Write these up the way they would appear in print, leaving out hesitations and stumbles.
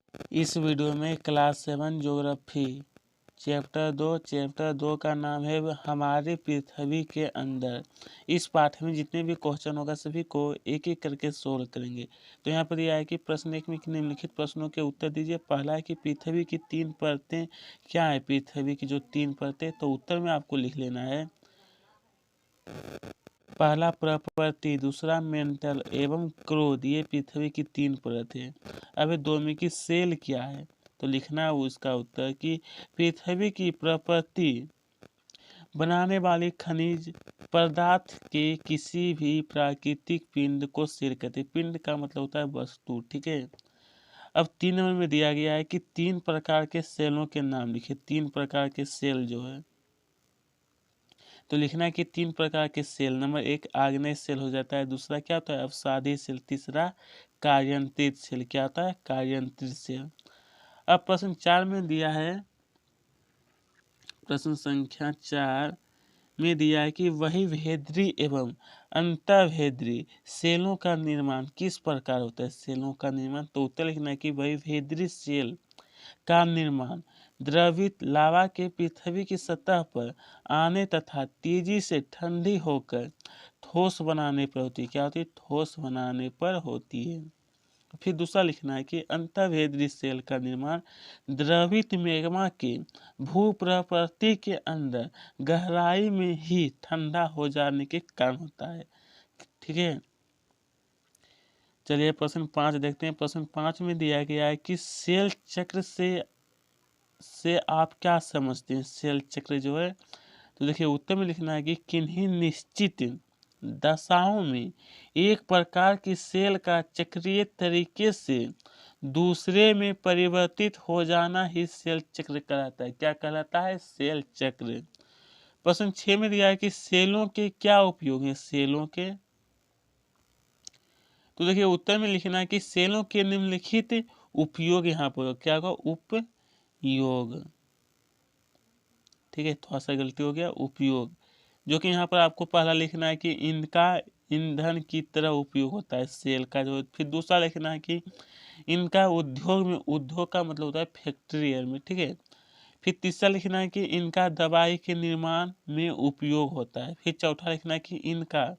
इस वीडियो में class 7 geography chapter 2 का नाम है हमारी पृथ्वी के अंदर। इस पाठ में जितने भी क्वेश्चन होगा सभी को एक एक करके सोल्व करेंगे। तो यहाँ पर यह है कि प्रश्न एक में निम्नलिखित प्रश्नों के उत्तर दीजिए। पहला है कि पृथ्वी की 3 परतें क्या है। पृथ्वी की जो 3 परतें, तो उत्तर में आपको लिख लेना है पहला प्रकृति, दूसरा मेंटल एवं क्रोध। ये पृथ्वी की 3 परत है। अब दो में की सेल क्या है, तो लिखना है उसका उत्तर कि पृथ्वी की प्रकृति बनाने वाली खनिज पदार्थ के किसी भी प्राकृतिक पिंड को सेल कहते हैं। पिंड का मतलब होता है वस्तु, ठीक है। अब 3 नंबर में दिया गया है कि 3 प्रकार के सेलों के नाम लिखे। 3 प्रकार के सेल जो है, तो लिखना है कि 3 प्रकार के सेल। नंबर 1 आग्नेय सेल हो जाता है, दूसरा क्या होता है अवसादी सेल, तीसरा कार्यांतरित सेल। क्या होता है कार्यांतरित सेल। अब प्रश्न 4 में दिया है, प्रश्न संख्या 4 में दिया है कि वही भेद्री एवं अंतर्भेद्री सेलों का निर्माण किस प्रकार होता है। सेलों का निर्माण, तो उत्तर लिखना है कि वही भेद्री सेल का निर्माण द्रवित लावा के पृथ्वी की सतह पर आने तथा तेजी से ठंडी होकर ठोस बनाने पर होती है। क्या होती है ठोस बनाने पर होती है। फिर दूसरा लिखना है कि अंतर्भेद्री सेल का निर्माण द्रवित मैग्मा के भूप्रकृति के अंदर गहराई में ही ठंडा हो जाने के कारण होता है, ठीक है। चलिए प्रश्न 5 देखते हैं। प्रश्न 5 में दिया गया है कि सेल चक्र से आप क्या समझते हैं। सेल चक्र जो है, तो देखिए उत्तर में लिखना है कि किन्हीं निश्चित दशाओं में एक प्रकार की सेल का चक्रीय तरीके से दूसरे में परिवर्तित हो जाना ही सेल चक्र कहलाता है। क्या कहलाता है सेल चक्र। प्रश्न 6 में दिया है कि सेलों के क्या उपयोग है। सेलों के, तो देखिए उत्तर में लिखना है कि सेलों के निम्नलिखित उपयोग यहाँ पर क्या होगा उपयोग, ठीक है। थोड़ा सा गलती हो गया उपयोग, जो कि यहाँ पर आपको पहला लिखना है कि इनका ईंधन की तरह उपयोग होता है सेल का जो। फिर दूसरा लिखना है कि इनका उद्योग में, उद्योग का मतलब होता है फैक्ट्री में, ठीक है। फिर तीसरा लिखना है कि इनका दवाई के निर्माण में उपयोग होता है। फिर चौथा लिखना है कि इनका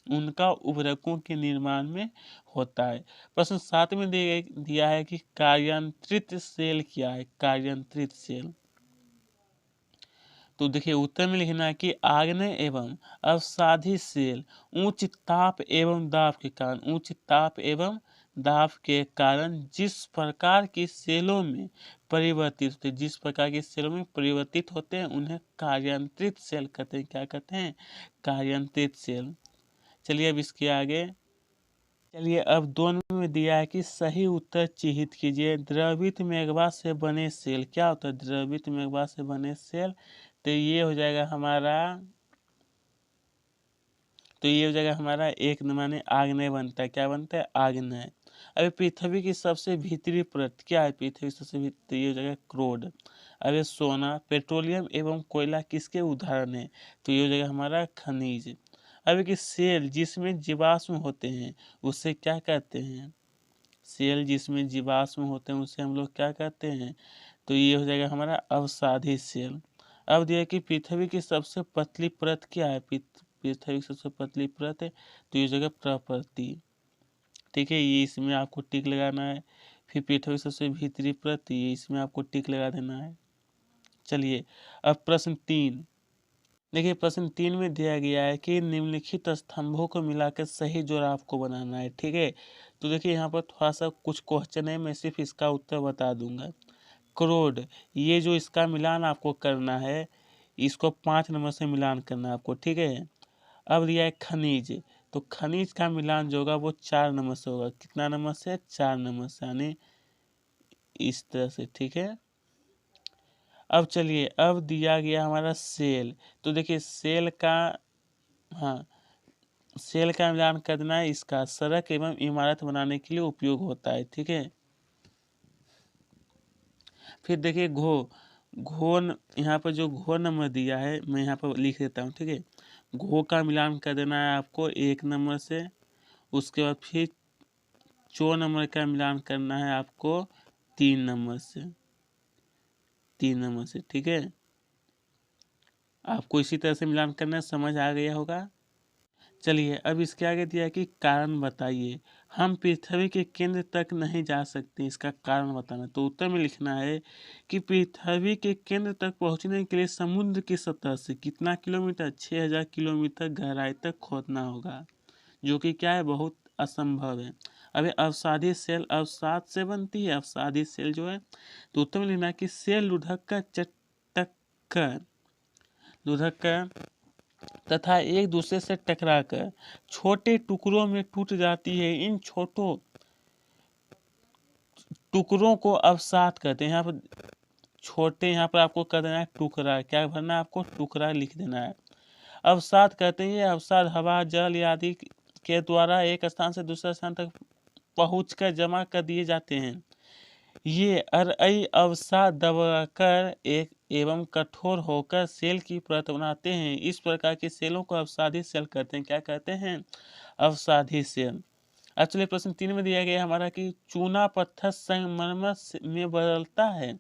उनका उर्वरकों के निर्माण में होता है। प्रश्न 7 में दिया है कि कार्यान्त्रित सेल क्या है। कार्यान्त्रित सेल, तो देखिए उत्तर में लिखना है कि आग्नेय एवं अवसादी सेल उच्च ताप एवं दाब के कारण, उच्च ताप एवं दाब के कारण जिस प्रकार की सेलों में परिवर्तित होते हैं, जिस प्रकार की सेलों में परिवर्तित होते हैं उन्हें कार्यान्त्रित सेल कहते हैं। क्या कहते हैं कार्यान्त्रित सेल। चलिए अब इसके आगे, चलिए अब दोनों में दिया है कि सही उत्तर चिह्नित कीजिए। द्रवित मेघवा से बने सेल क्या होता है। द्रवित मेघवा से बने सेल, तो ये हो जाएगा हमारा, तो ये हो जाएगा हमारा एक माने आग्नेय बनता है। क्या बनता है आग्नेय। अभी पृथ्वी की सबसे भीतरी परत क्या है। पृथ्वी की सबसे भीतरी, ये हो जाएगा क्रोड। अभी सोना, पेट्रोलियम एवं कोयला किसके उदाहरण है, तो ये हो जाएगा हमारा खनिज। अभी कि सेल जिसमें जीवाश्म होते हैं उसे क्या कहते हैं। सेल जिसमें जीवाश्म होते हैं उसे हम लोग क्या कहते हैं, तो ये हो जाएगा हमारा अवसादी सेल। अब दिया कि पृथ्वी की सबसे पतली परत क्या है। पृथ्वी की सबसे पतली परत है, तो ये जगह प्रकृति, ठीक है। ये इसमें आपको टिक लगाना है। फिर पृथ्वी की सबसे भीतरी परत, ये इसमें आपको टिक लगा देना है। चलिए अब प्रश्न 3 देखिए। प्रश्न 3 में दिया गया है कि निम्नलिखित स्तंभों को मिलाकर सही जोड़ आपको बनाना है, ठीक है। तो देखिए यहाँ पर थोड़ा सा कुछ क्वेश्चन है, मैं सिर्फ इसका उत्तर बता दूंगा। क्रोड, ये जो इसका मिलान आपको करना है, इसको 5 नंबर से मिलान करना है आपको, ठीक है। अब दिया है खनिज, तो खनिज का मिलान जो होगा वो 4 नंबर से होगा। कितना नंबर से 4 नंबर से, यानी इस तरह से, ठीक है। अब चलिए अब दिया गया हमारा सेल, तो देखिए सेल का, हाँ सेल का मिलान करना है, इसका सड़क एवं इमारत बनाने के लिए उपयोग होता है, ठीक है। फिर देखिए घो यहाँ पर जो घो नंबर दिया है मैं यहाँ पर लिख देता हूँ, ठीक है। घो का मिलान कर देना है आपको 1 नंबर से। उसके बाद फिर चो नंबर का मिलान करना है आपको 3 नंबर से, 3 नंबर से, ठीक है। आपको इसी तरह से मिलान करना समझ आ गया होगा। चलिए अब इसके आगे दिया है कि कारण बताइए। हम पृथ्वी के केंद्र तक नहीं जा सकते, इसका कारण बताना। तो उत्तर में लिखना है कि पृथ्वी के केंद्र तक पहुंचने के लिए समुद्र की सतह से कितना किलोमीटर, 6000 किलोमीटर गहराई तक खोदना होगा, जो कि क्या है, बहुत असंभव है। अब अवसादी सेल अवसाद से बनती है, अवसादी सेल जो है। तो उत्तर में लिखना है कि सेल लुढ़ककर तथा एक दूसरे से टकराकर छोटे टुकड़ों में टूट जाती है। इन छोटों टुकड़ों को अवसाद कहते हैं। यहाँ पर छोटे, यहाँ पर आपको कर देना है टुकड़ा, क्या भरना है आपको, टुकड़ा लिख देना है। अवसाद कहते हैं, ये अवसाद हवा, जल आदि के द्वारा एक स्थान से दूसरे स्थान तक पहुंचकर जमा कर दिए जाते हैं। ये अरई अवसाद दबाकर एक एवं कठोर होकर सेल की परत बनाते हैं। इस प्रकार के सेलों को अवसादी सेल कहते हैं। क्या कहते हैं, अवसादी सेल। एक्चुअली प्रश्न 3 में दिया गया हमारा कि चूना पत्थर संगमरमर में बदलता है।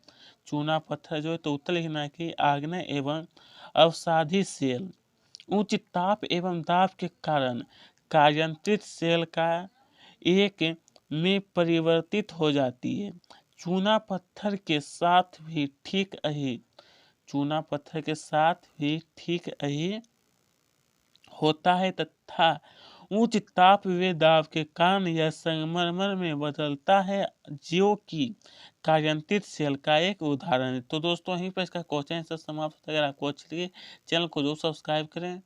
चूना पत्थर जो है, तो उत्तर लिखना है कि आग्नेय एवं अवसादी सेल उच्च ताप एवं दाब के कारण कार्यान्तित सेल का एक में परिवर्तित हो जाती है। चूना पत्थर के साथ भी ठीक यही, चूना पत्थर के साथ भी ठीक यही होता है तथा उच्च ताप व दाब के कारण यह संगमरमर में बदलता है, जो कि कार्यान्तित सेल का एक उदाहरण है। तो दोस्तों यहीं पर इसका क्वेश्चन आंसर समाप्त होता है। अगर आपको अच्छी लगे चैनल को जरूर सब्सक्राइब करें।